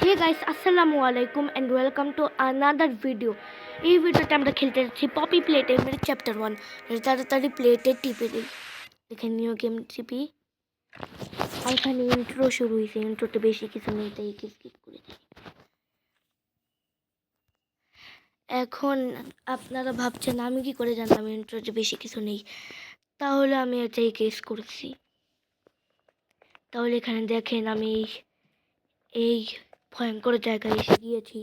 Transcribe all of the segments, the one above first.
হে guys, আসসালামু আলাইকুম and welcome to another video. এই ভিডিওতে আমরা খেলতে যাচ্ছি পপি প্লে টাইমের চ্যাপ্টার 1। তাড়াতাড়ি প্লেটে টিপে দিই, দেখে নিও গেম টিপি। আর এখানে ইন্ট্রো শুরু হয়েছে, ইন্ট্রোতে বেশি কিছু নেই তাই স্কিপ করে দিই। এখন আপনারা ভাবছেন আমি কি করে জানলাম ইন্ট্রোতে বেশি কিছু নেই, তাহলে আমি এটাই গেস করছি। তাহলে এখানে দেখেন আমি এই ভয়ঙ্কর জায়গায় এসে গিয়েছি।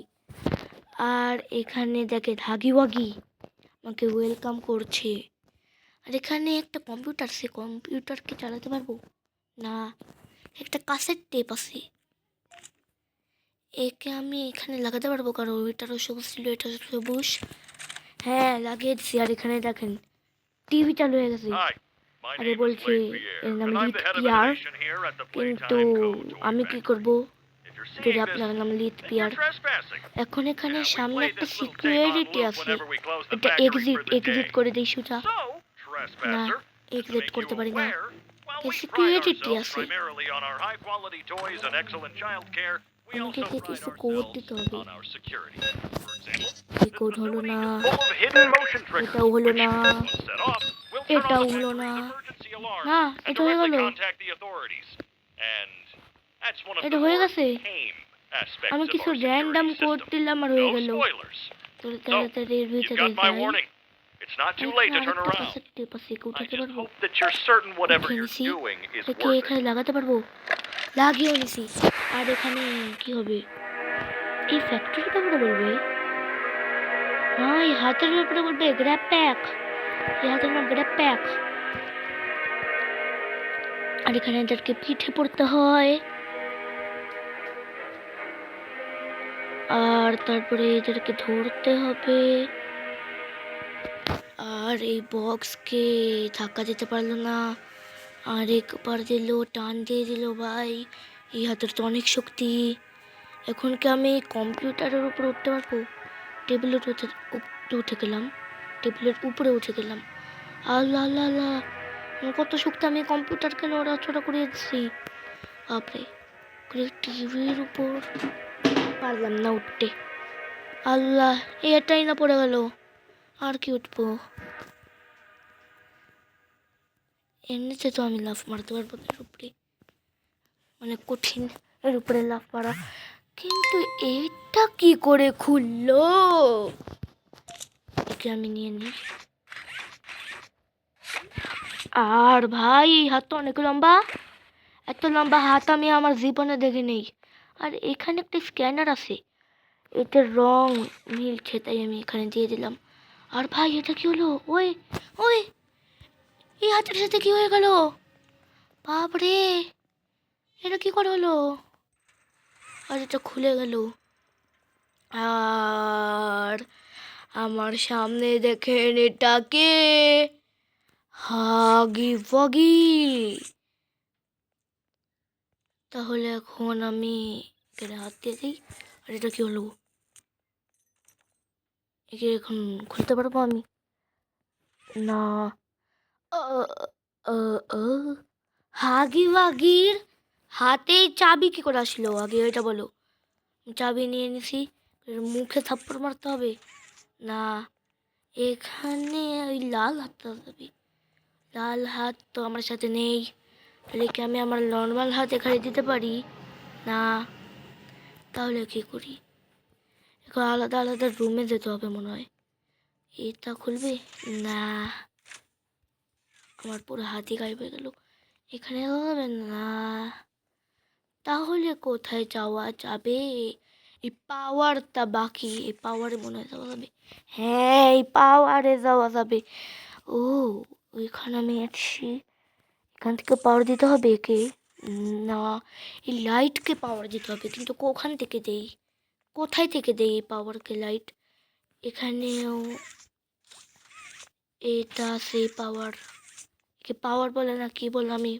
আর এখানে দেখেন হাগি ওয়াগি আমাকে ওয়েলকাম করছে। আর এখানে একটা কম্পিউটার, সে কম্পিউটারকে চালাতে পারবো না। একটা কাসেট টেপ আছে, একে আমি এখানে লাগাতে পারবো কারণ ওইটারও সবুজ ছিল, এটারও সবুজ। হ্যাঁ, লাগিয়েছি। আর এখানে দেখেন টিভি চালু হয়ে গেছে। আরে বলছে এর নাম লিথ পিয়ার, কিন্তু আমি কি করব যদি আপনার নাম লিথ পিয়ার। এখন এখানে সামনে একটা সিকিউরিটি আছে, এটা এক্সিট করে দিই সোজা। না, এক্সিট করতে পারি না, সিকিউরিটি আছে। আমাকে কিছু কোড দিতে হবে। এই কোড হলো না, এটাও হলো না, এটাও হলো না। না, এটা হয়ে গেল, এটা হয়ে গেছে। আমি কিছু র্যান্ডম কোড দিলাম আর হয়ে গেল। তাড়াতাড়ি এর ভিতরে যাই। It's not too late to turn around. I just hope that you're certain whatever you're doing is working. এখানে লাগাতে পারবো, লাগিয়েও নিছি। আর এখানে কি হবে, এই ফ্যাক্টরির ব্যাপারে বলবে না, এই হাতের ব্যাপারে বলবে গ্র্যাব প্যাক, এই হাতের নাম গ্র্যাব প্যাক। আর এখানে এদেরকে পিঠে পড়তে হয়, আর তারপরে এদেরকে ধরতে হবে। আর এই বক্সকে ধাক্কা দিতে পারলো না, আর একবার দিল, টান দিয়ে দিল। ভাই, এই হাতের তো অনেক শক্তি। এখন কি আমি কম্পিউটারের উপরে উঠতে পারবো? টেবিলের উঠে গেলাম, টেবিলের উপরে উঠে গেলাম। আল্লাহ আল্লাহ আল্লাহ, কত শক্তি! আমি কম্পিউটারকে নড়াচড়া করে দিচ্ছি। বাপরে, টিভির উপর পারলাম না উঠতে। আল্লাহ, এটাই না পড়ে গেল, আর কি উঠবো? এমনিতে তো আমি লাফ মারতে পারবো এর উপরে, মানে কঠিন এর উপরে লাফ মারা, কিন্তু এটা কি করে খুললো? একে আমি নিয়ে নিই। আর ভাই, হাত তো অনেক লম্বা, এত লম্বা হাত আমি আমার জীবনে দেখে নেই। আর এখানে একটা স্ক্যানার আছে, এটার রং মিলছে তাই আমি এখানে দিয়ে দিলাম। আর ভাই, এটা কি হলো? ওই ওই, এই হাতের সাথে কি হয়ে গেল? বাপরে, এটা কি করে হলো? আর এটা খুলে গেল। আর আমার সামনে দেখেন, এটাকে হাগি ওয়াগি। তাহলে এখন আমি এখানে হাত দিয়ে দিই। আর এটা কি হলো? একে এখন খুলতে পারবো আমি না। হাগি ওয়াগির হাতে চাবি কি করে আসলো? আগে এটা বলো। চাবি নিয়ে নিছি, মুখে থাপ্পড় মারতে হবে না। এখানে ওই লাল হাতটা যাবে, লাল হাত তো আমার সাথে নেই, তাহলে কি আমি আমার নর্মাল হাত এখানে দিতে পারি না? তাহলে কি করি? এখন আলাদা আলাদা রুমে যেতে হবে মনে হয়। এটা খুলবে না, আমার পুরো হাতই গায়েব হয়ে গেল। এখানে হবে না, তাহলে কোথায় যাওয়া যাবে? এই পাওয়ারটা বাকি, এই পাওয়ারে মনে হয় যাওয়া যাবে। হ্যাঁ, এই পাওয়ারে যাওয়া যাবে। ও, ওইখানে আমি আছি, এখান থেকে পাওয়ার দিতে হবে একে না, এই লাইটকে পাওয়ার দিতে হবে, কিন্তু কোখান থেকে দেই, কোথায় থেকে দেই এই পাওয়ারকে? লাইট এখানেও, এটা সেই পাওয়ার, একে পাওয়ার বলে না কি বলে আমি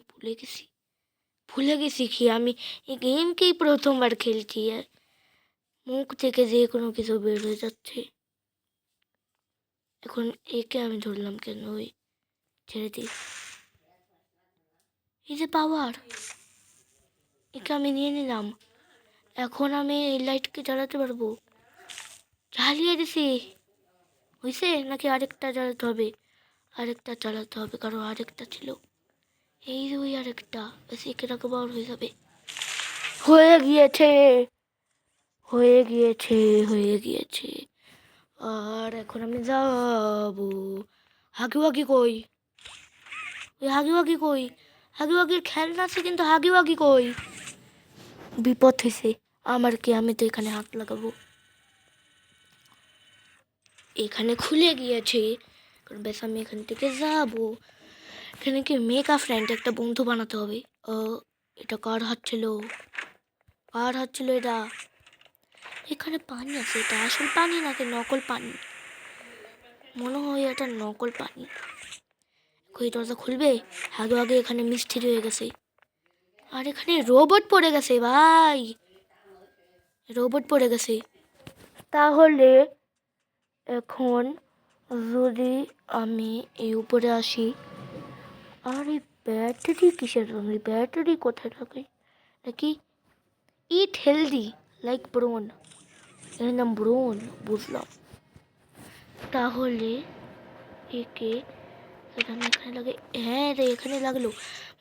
ভুলে গেছি কি আমি এই গেমকেই প্রথমবার খেলছি। মুখ থেকে যে কোনো কিছু বের হয়ে যাচ্ছে। এখন একে আমি ধরলাম কেন? ওই ছেড়ে দিই, এই যে পাওয়ার, একে আমি নিয়ে নিলাম। এখন আমি এই লাইটকে জ্বালাতে পারবো। জ্বালিয়ে দিছি। হয়েছে নাকি আরেকটা জ্বালাতে হবে? আরেকটা জ্বালাতে হবে, কারণ আরেকটা ছিল। এই যে ওই আরেকটা, বেশি কেটাকে বার হয়ে যাবে। হয়ে গিয়েছে, হয়ে গিয়েছে, হয়ে গিয়েছে। আর এখন আমি যাবো। হাগিওয়াগি কই? ওই হাগিওয়াগি কই? হাগিওয়াগির খেলনা আছে, কিন্তু হাগিওয়াগি কই? বিপদ হয়েছে আমার। কি আমি তো এখানে হাত লাগাবো। এখানে খুলে গিয়েছে, কারণ বেশ আমি এখান থেকে যাবো। এখানে কি মেকা ফ্রেন্ড একটা বন্ধু বানাতে হবে। ও, এটা কার হাত ছিল? কার হাত ছিল এটা? এখানে পানি আছে, এটা আসল পানি নাকি নকল পানি? মনে হয় এটা নকল পানি। কই দরজা খুলবে? আগে আগে এখানে মিষ্টি রয়ে গেছে। আর এখানে রোবট পড়ে গেছে ভাই, রোবট পড়ে গেছে। তাহলে এখন যদি আমি এই উপরে আসি, আর এই ব্যাটারি কিসের? ব্যাটারি কোথায় লাগাই? নাকি ইট হেলদি লাইক ব্রোন, এর নাম ব্রোন, বুঝলাম। তাহলে একে আমি এখানে লাগে। হ্যাঁ রে, এখানে লাগলো।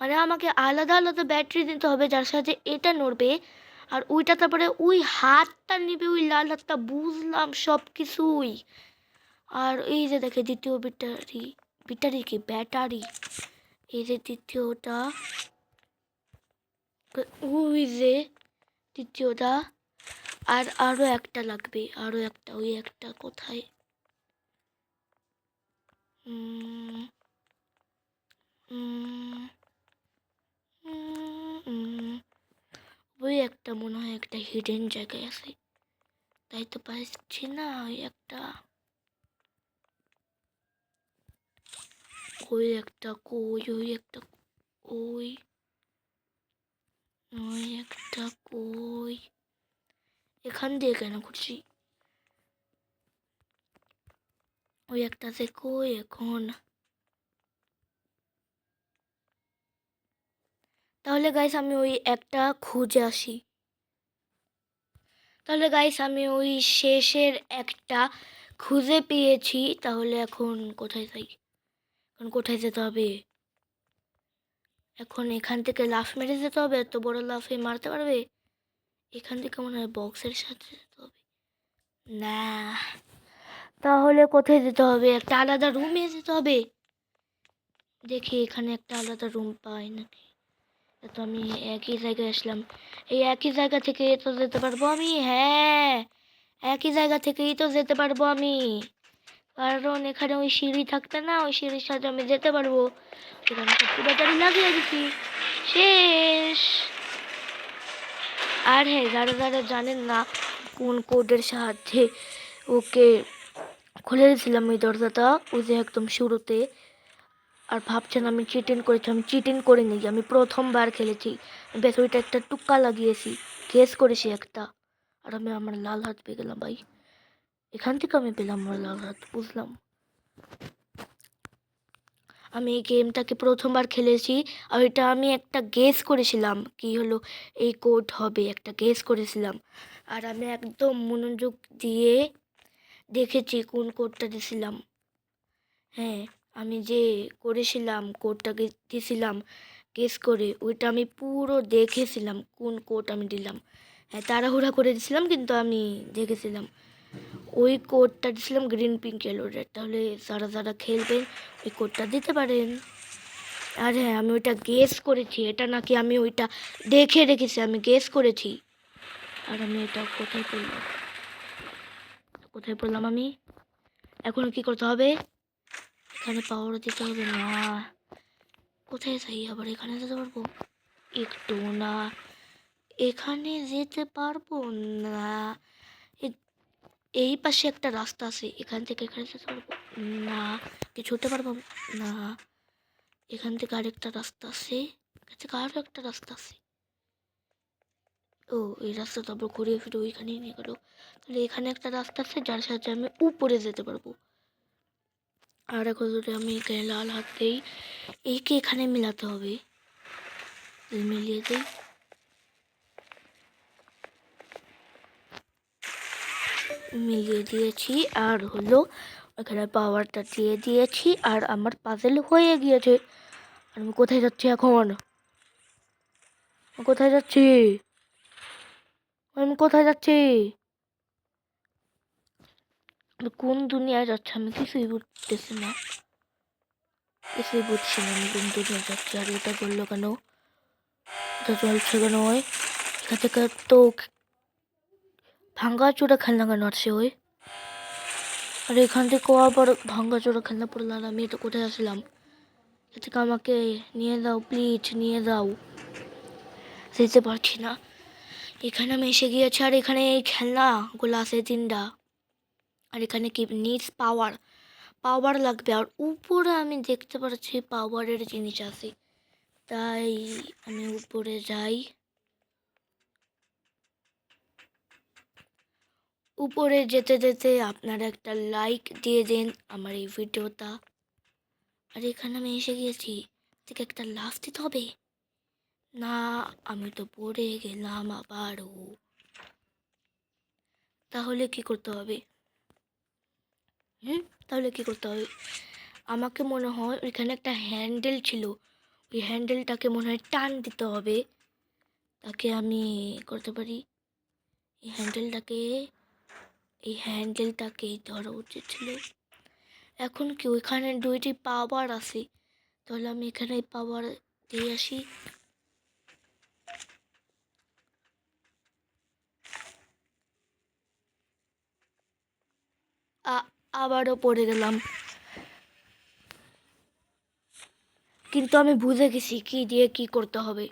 মানে আমাকে আলাদা আলাদা ব্যাটারি দিতে হবে, যার সাথে এটা নড়বে আর ওইটা, তারপরে ওই হাতটা নিবে, ওই লাল হাতটা। বুঝলাম সব কিছুই। আর এই যে দেখে দ্বিতীয় ব্যাটারি, ব্যাটারি কি ব্যাটারি, এই যে দ্বিতীয়টা, ওই যে তৃতীয়টা। আর আরো একটা লাগবে, আরো একটা। ওই একটা কোথায়? উম, উম, উম, উম, ওই একটা মনে হয় একটা হিডেন জায়গায় আছে, তাই তো পাচ্ছি না। ওই একটা, ওই একটা কই? ওই একটা ওই, ওই একটা কই? এখান দিয়ে কেন করছি? ওই একটা আছে কই এখন? তাহলে গাইস আমি ওই একটা খুঁজে আসি। তাহলে গাইস আমি ওই শেষের একটা খুঁজে পেয়েছি। তাহলে এখন কোথায় যাই? এখন কোথায় যেতে হবে? এখন এখান থেকে লাফ মেরে যেতে হবে। এত বড় লাফে মারতে পারবে? এখান থেকে মনে হয় বক্সের সাথে যেতে হবে। না, তাহলে কোথায় যেতে হবে? একটা আলাদা রুমে যেতে হবে। দেখি এখানে একটা আলাদা রুম পাই নাকি। তো আমি একই জায়গায় আসলাম, এই একই জায়গা থেকে তো যেতে পারবো আমি। হ্যাঁ, একই জায়গা থেকেই তো যেতে পারবো আমি, কারণ এখানে ওই সিঁড়ি থাকবে না, ওই সিঁড়ির সাথে আমি যেতে পারবো। এখানে সত্যি ব্যাটারি লাগিয়ে দিচ্ছি, শেষ। আর হ্যাঁ, যারা যারা জানেন না কোন কোডের সাহায্যে ওকে খুলে দিয়েছিলাম এই দরজাটা, ওই যে একদম শুরুতে, আর ভাবছেন আমি চিটিং করেছি, আমি চিটিং করিনি, আমি প্রথমবার খেলেছি। ব্যাস ওইটা একটা টুক্কা লাগিয়েছি, গেস করেছি একটা। আর আমি আমার লাল হাত পেয়ে গেলাম ভাই। এখান থেকে আমি পেলাম আমার লাল হাত, বুঝলাম। আমি এই গেমটাকে প্রথমবার খেলেছি, আর এটা আমি একটা গেস করেছিলাম কি হলো এই কোড হবে, একটা গেস করেছিলাম। আর আমি একদম মনোযোগ দিয়ে দেখেছি কোন কোডটা দিয়েছিলাম। হ্যাঁ, আমি যে করেছিলাম কোডটা দিয়েছিলাম গেস করে, ওইটা আমি পুরো দেখেছিলাম কোন কোড আমি দিলাম। হ্যাঁ, তাড়াহুড়া করে দিয়েছিলাম, কিন্তু আমি দেখেছিলাম ওই কোডটা দিয়েছিলাম গ্রিন পিঙ্ক ইয়েলো রেড। তাহলে যারা যারা খেলবেন ওই কোডটা দিতে পারেন। আর হ্যাঁ, আমি ওইটা গেস করেছি, এটা নাকি আমি ওইটা দেখে রেখেছি, আমি গেস করেছি। আর আমি এটা কোথায় পড়লাম, কোথায় পড়লাম আমি? এখন কি করতে হবে? এখানে পাওয়ার দিতে হবে না। কোথায় যাই আবার? এখানে যেতে পারবো? একটু না, এখানে যেতে পারবো না। এই পাশে একটা রাস্তা আছে, এখান থেকে এখানে যেতে পারবো না। কিছু হতে পারবো না। এখান থেকে আরেকটা রাস্তা আছে, এখান থেকে আরো একটা রাস্তা আছে। ও, এই রাস্তাটা আবার ঘুরিয়ে ফিরে ওইখানেই নিয়ে গেল। তাহলে এখানে একটা রাস্তা আছে যার সাহায্যে আমি উপরে যেতে পারবো। আর এখন যদি আমি এখানে লাল হাত দিই, একে এখানে মিলাতে হবে, মিলিয়ে দিই। মিলিয়ে দিয়েছি আর হলো এখানে পাওয়ারটা দিয়ে দিয়েছি আর আমার পাজেল হয়ে গিয়েছে। আর আমি কোথায় যাচ্ছি এখন? কোথায় যাচ্ছি? আমি কোথায় যাচ্ছি? আমি কোন দুনিয়ায় যাচ্ছি আমি কিছুই বুঝতেছি না। কিছুই বুঝছি না আমি কোন দুনিয়ায় যাচ্ছি। আর এটা করলো কেন? এটা চলছে কেন? ওই এখান থেকে তো ভাঙ্গা চোরা খেলনা কেন আসছে ওই? আর এখান থেকেও আবার ভাঙ্গা চোরা খেলনা পড়লো। আর আমি এটা কোথায় আসলাম? এ থেকে আমাকে নিয়ে দাও প্লিজ, নিয়ে দাও। যেতে পারছি না। এখানে আমি এসে গিয়েছি আর এখানে এই খেলনাগুলো আছে 3টা। আর এখানে কি নিডস পাওয়ার, পাওয়ার লাগবে। আর উপরে আমি দেখতে পাচ্ছি পাওয়ারের জিনিস আছে, তাই আমি উপরে যাই। উপরে যেতে যেতে আপনারা একটা লাইক দিয়ে দিন আমার এই ভিডিওটা। আর এখানে আমি এসে গিয়েছি, থেকে একটা লাফ দিতে হবে না? আমি তো পড়ে গেলাম আবারও। তাহলে কি করতে হবে? তাহলে কি করতে হবে? আমাকে মনে হয় ওইখানে একটা হ্যান্ডেল ছিল, ওই হ্যান্ডেলটাকে মনে হয় টান দিতে হবে। তাকে আমি করতে পারি এই হ্যান্ডেলটাকেই ধরা উচিত ছিল। এখন কি ওইখানে 2টি পাওয়ার আছে, তাহলে আমি এখানে পাওয়ার দিয়ে আসি। আবারও পড়ে গেলাম, কিন্তু আমি বুঝে গেছি কি দিয়ে কি করতে হবে।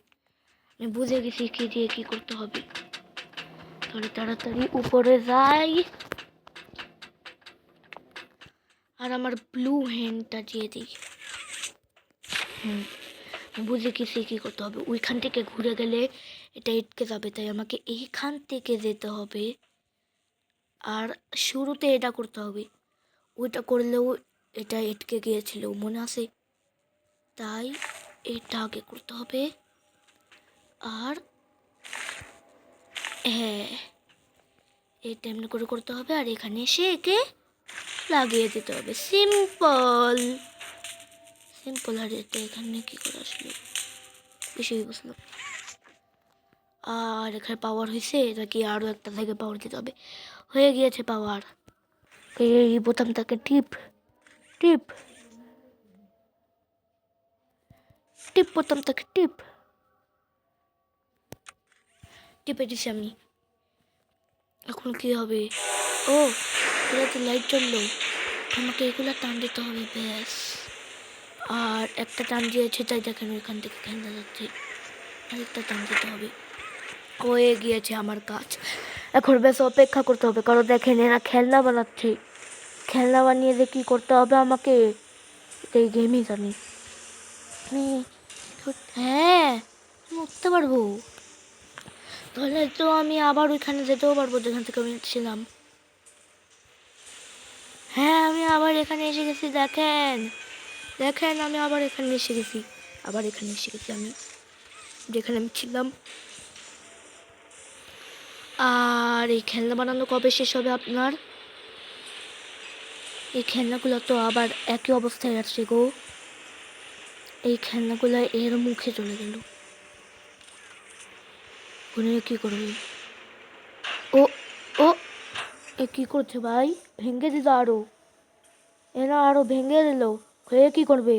আমি বুঝে গেছি কি দিয়ে কি করতে হবে। তাহলে তাড়াতাড়ি উপরে যাই আর আমার ব্লু হ্যান্ডটা দিয়ে দিই। বুঝে গেছি কি করতে হবে। ওইখান থেকে ঘুরে গেলে এটা এটকে যাবে, তাই আমাকে এইখান থেকে যেতে হবে। আর শুরুতে এটা করতে হবে, ওইটা করলেও এটা এটকে গিয়েছিল মনে আছে, তাই এটা আগে করতে হবে। আর হ্যাঁ, এটা এমনি করে করতে হবে আর এখানে এসে একে লাগিয়ে দিতে হবে। Simple simple. আর এটা এখানে কি করে আসলো বেশি বুঝলাম। আর এখানে পাওয়ার হয়েছে, এটা কি আরও একটা থেকে পাওয়ার দিতে হবে। হয়ে গিয়েছে পাওয়ার। এই বোতামটাকে টিপ টিপ টিপ, বোতামটাকে টিপ টিপে দিছি আমি। এখন কি হবে? ও, এগুলোতে লাইট জ্বললো, আমাকে এগুলো টান দিতে হবে ব্যাস। আর একটা টান দিয়েছে, তাই দেখেন ওইখান থেকে খেলনা যাচ্ছে। আরেকটা টান দিতে হবে। হয়ে গিয়েছে আমার কাজ। এখন বেশ অপেক্ষা করতে হবে, কারণ দেখেন এরা খেলনা বানাচ্ছে। খেলনা বানিয়ে যে কী করতে হবে আমাকে, এই গেমই জানি। হ্যাঁ, আমি উঠতে পারবো। তাহলে তো আমি আবার ওইখানে যেতেও পারবো যেখান থেকে আমি ছিলাম। হ্যাঁ, আমি আবার এখানে এসে গেছি। দেখেন দেখেন, আমি আবার এখানে এসে গেছি। আমি যেখানে আমি ছিলাম। আর এই খেলনা বানানো কবে শেষ হবে আপনার? এই খেলনাগুলো তো আবার একই অবস্থায় আছে গো। এই খেলনাগুলো এর মুখে চলে গেল। কি করবে? ও ও, এ কি করছে ভাই? ভেঙে দিল আরো, এরা আরো ভেঙে দিল। হয়ে কি করবে?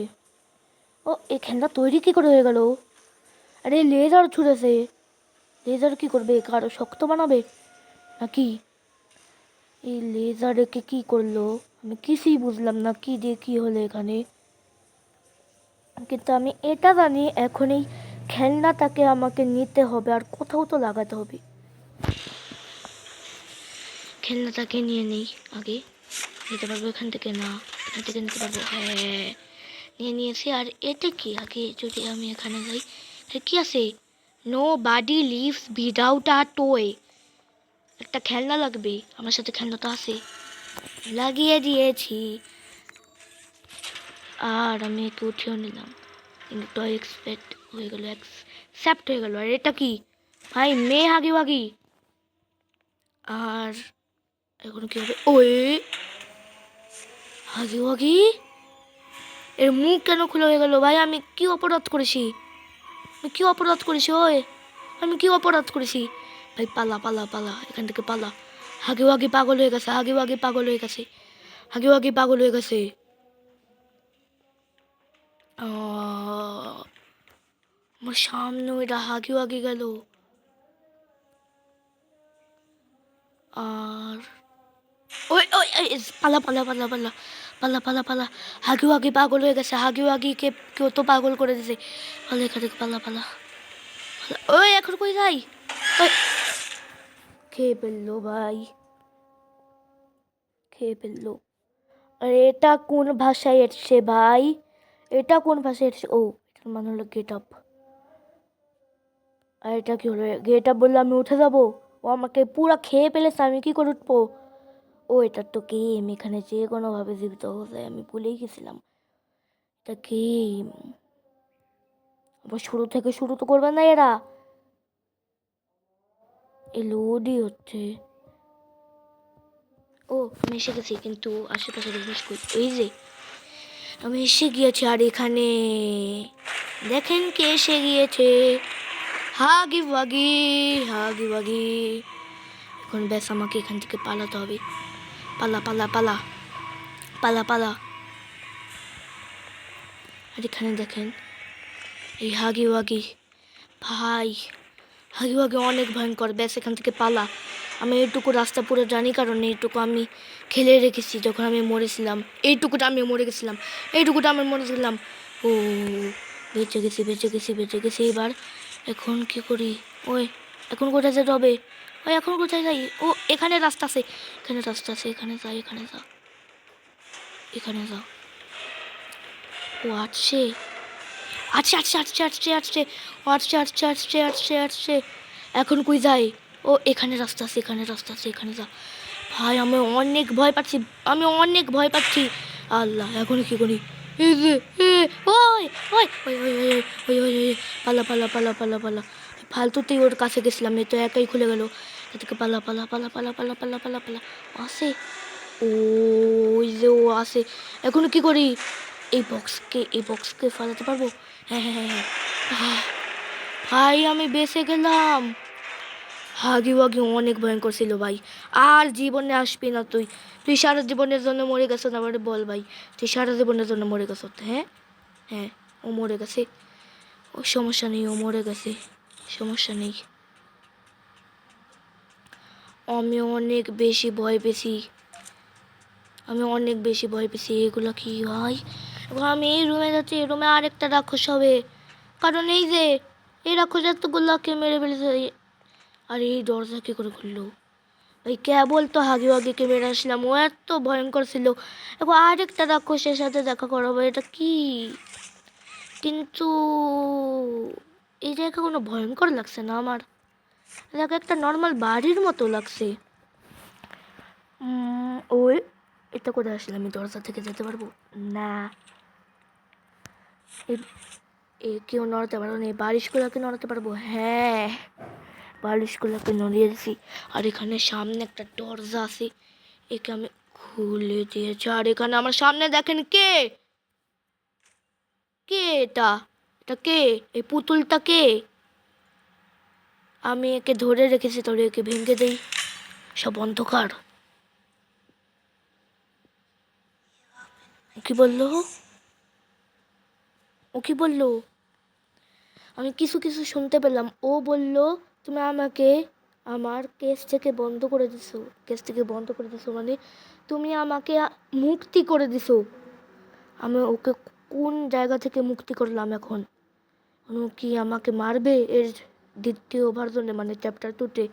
ও, এই খেলনা তৈরি কি করে হয়ে গেল? আরে লেজার ছুঁড়েছে। লেজার কি করবে? কারো শক্ত বানাবে নাকি? এই লেজার একে কি করলো আমি কিছুই বুঝলাম না, কি দিয়ে কি হলো এখানে। কিন্তু আমি এটা জানি এখন এই খেলনাটাকে আমাকে নিতে হবে আর কোথাও তো লাগাতে হবে। খেলনাটাকে নিয়ে নেই আগে। নিতে পারবো এখান থেকে? না, এখান থেকে নিতে পারবো। হ্যাঁ, নিয়ে নিয়েছি। আর এটা কি, আগে যদি আমি এখানে যাই, কি আছে? Nobody lives without a toy. একটা খেলনা লাগবে, আমার সাথে খেলনাটা আছে, লাগিয়ে দিয়েছি। আর আমি একে উঠিয়েও নিলাম, কিন্তু টয় এক্সপেক্ট হয়ে গেল, অ্যাকসেপ্ট হয়ে গেল। আর এটা কি ভাই? মেয়ে হাগি ওয়াগি। আর এখন কি হবে? ওই হাগি ওয়াগি, এর মুখ কেন খুলে হয়ে গেল ভাই? আমি কি অপরাধ করেছি? ওই আমি কি অপরাধ করেছি? ভাই পালা পালা পালা, এখান থেকে পালা। হাগি ওয়াগি পাগল হয়ে গেছে, হাগি ওয়াগি পাগল হয়ে গেছে, হাগি ওয়াগি পাগল হয়ে গেছে। আমার সামনে ওইটা হাগি ওয়াগি গেল। আর ওই ওই পালা পালা পালা পালা পালা পালা পালা, হাগি ওয়াগি পাগল হয়ে গেছে, হাগি ওয়াগিকে কেউ তো পাগল করে দিয়েছে। পালা এখান থেকে পালা পালা। ওই এখন কই যাই? ওই খেয়ে ফেললো ভাই, খেয়ে ফেললো। আর এটা কোন ভাষায় এসছে ভাই? এটা কোন ভাষায় এসছে? ও এটার মানে হলো গেট আপ। আর এটা কি হলো? গেট আপ বললে আমি উঠে যাবো? ও আমাকে পুরা খেয়ে ফেলেছে, আমি কি করে উঠবো? ও এটা তো গেম, এখানে যে কোনোভাবে জীবিত হয়ে যায়, আমি ভুলেই গেছিলাম এটা গেম। আবার শুরু থেকে শুরু তো করবে না এরা। এই লোডই হচ্ছে। ও আমি এসে গেছি, কিন্তু আশেপাশে জিনিস কই? এই যে আমি এসে গিয়েছি, আর এখানে দেখেন কে এসে গিয়েছে। হাগি ওয়াগি, হাগি ওয়াগি। এখন ব্যাস আমাকে এখান থেকে পালাতে হবে। পালা পালা পালা পালা পালা। আর এখানে দেখেন এই হাগি ওয়াগি, ভাই হাগি ওয়াগি অনেক ভয়ঙ্কর। ব্যাস এখান থেকে পালা। আমি এইটুকু রাস্তা পুরো জানি, কারণ এইটুকু আমি খেলে রেখেছি যখন আমি মরেছিলাম। এইটুকুটা আমি মরে গেছিলাম, এইটুকুটা আমি মরেছিলাম। ও বেঁচে গেছি, বেঁচে গেছি, বেঁচে গেছি। এবার এখন কি করি? ওই এখন কোথায় যেতে হবে? ওই এখন কোথায় যাই? ও এখানে রাস্তা আছে, এখানে রাস্তা আছে, এখানে যা, এখানে যা, এখানে যা। ও আসছে, আসছে আসছে আসছে আসছে আসছে, ও আসছে আসছে আসছে আসছে আসছে। এখন কই যাই? ও এখানে রাস্তা আছে, এখানে রাস্তা আছে, এখানে যা। ভাই আমি অনেক ভয় পাচ্ছি, আমি অনেক ভয় পাচ্ছি। আল্লাহ এখন কি করি? এই যে ওই ওই ওই ওই ওই ওই ওই ওই পালা পালা পালা পালা পালা। ফালতুতেই ওর কাছে গেছিলাম, এই তো একাই খুলে গেল। এদিকে পালা পালা পালা পালা পালা পালা পালা পালা। আসে, ওই যে ও আসে। এখন কি করি? এই বক্সকে ফালাতে পারবো? হ্যাঁ হ্যাঁ হ্যাঁ হ্যাঁ। ভাই আমি বেঁচে গেলাম। হাগি ওয়াগি অনেক ভয়ঙ্কর ছিল ভাই, আর জীবনে আসবি না তুই। তুই সারা জীবনের জন্য মরে গেছ না? মানে বল ভাই, তুই সারা জীবনের জন্য মরে গেছ? হ্যাঁ হ্যাঁ, ও মরে গেছে। ও সমস্যা নেই, ও মরে গেছে, সমস্যা নেই। আমি অনেক বেশি ভয় পেয়েছি, আমি অনেক বেশি ভয় পেয়েছি। এগুলো কি হয়? এখন আমি এই রুমে যাচ্ছি, এই রুমে আরেকটা রাক্ষস হবে, কারণ এই যে এই রাক্ষস এতগুলোকে মেরে ফেলেছে। আর এই দরজা কী করে খুললো? ওই কেবল তো হাগি ওয়াগিকে মেরে আসলাম, ও এত ভয়ঙ্কর ছিল। এখন আরেকটা রাক্ষসের সাথে দেখা করাবো, এটা কি? কিন্তু এই জায়গা কোনো ভয়ঙ্কর লাগছে না আমার, জায়গা একটা নর্মাল বাড়ির মতো লাগছে। ওই এটা করে আসলে আমি দরজা থেকে যেতে পারবো না? কেউ নড়াতে পারবো না? এই বালিশগুলোকে নড়াতে পারবো? হ্যাঁ, বালিশগুলোকে নড়িয়ে দিছি। আর এখানে সামনে একটা দরজা আছে, একে আমি খুলে দিয়েছি। আর এখানে আমার সামনে দেখেন কে কে এটা, এটা কে? এই পুতুলটা কে? আমি একে ধরে রেখেছি, তাহলে একে ভেঙে দেই। সব অন্ধকার। ও কি বললো? ও কি বললো? আমি কিছু কিছু শুনতে পেলাম। ও বলল তুমি আমাকে আমার কেস থেকে বন্ধ করে দিছো, কেস থেকে বন্ধ করে দিছো মানে তুমি আমাকে মুক্তি করে দিছো। আমি ওকে কোন জায়গা থেকে মুক্তি করলাম? এখন ও কি আমাকে মারবে এর দ্বিতীয় ভার্জনে, মানে চ্যাপ্টার 2-তে?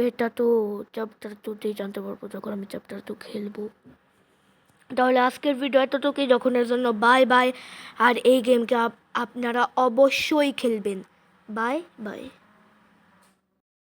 এটা তো চ্যাপ্টার 2-তেই জানতে পারবো, যখন আমি চ্যাপ্টার 2 খেলবো। তাহলে আজকের ভিডিও এতটুকুই, যখন এর জন্য বাই বাই। আর এই গেমকে আপনারা অবশ্যই খেলবেন। Bye bye.